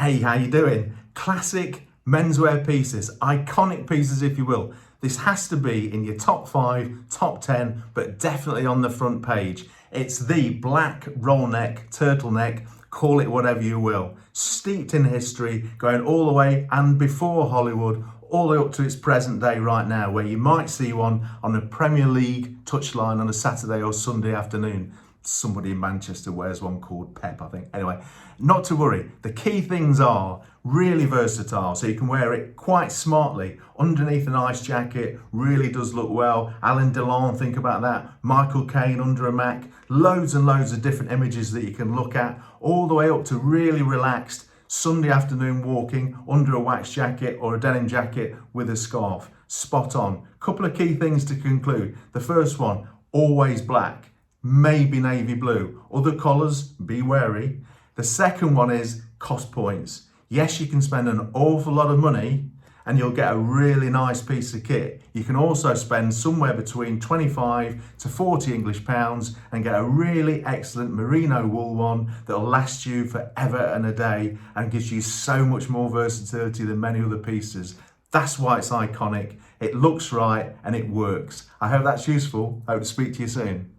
Hey, how you doing? Classic menswear pieces, iconic pieces if you will. This has to be in your top 5, top 10, but definitely on the front page. It's the black roll neck, turtleneck, call it whatever you will. Steeped in history, going all the way and before Hollywood, all the way up to its present day right now, where you might see one on a Premier League touchline on a Saturday or Sunday afternoon. Somebody in Manchester wears one called Pep, I think. Anyway, not to worry. The key things are really versatile, so you can wear it quite smartly underneath an ice jacket. Really does look well. Alain Delon, think about that. Michael Caine under a Mac. Loads and loads of different images that you can look at, all the way up to really relaxed Sunday afternoon walking under a wax jacket or a denim jacket with a scarf. Spot on. Couple of key things to conclude. The first one, always black. Maybe navy blue. Other colours, be wary. The second one is cost points. Yes, you can spend an awful lot of money and you'll get a really nice piece of kit. You can also spend somewhere between 25 to 40 English pounds and get a really excellent merino wool one that'll last you forever and a day and gives you so much more versatility than many other pieces. That's why it's iconic. It looks right and it works. I hope that's useful. I hope to speak to you soon.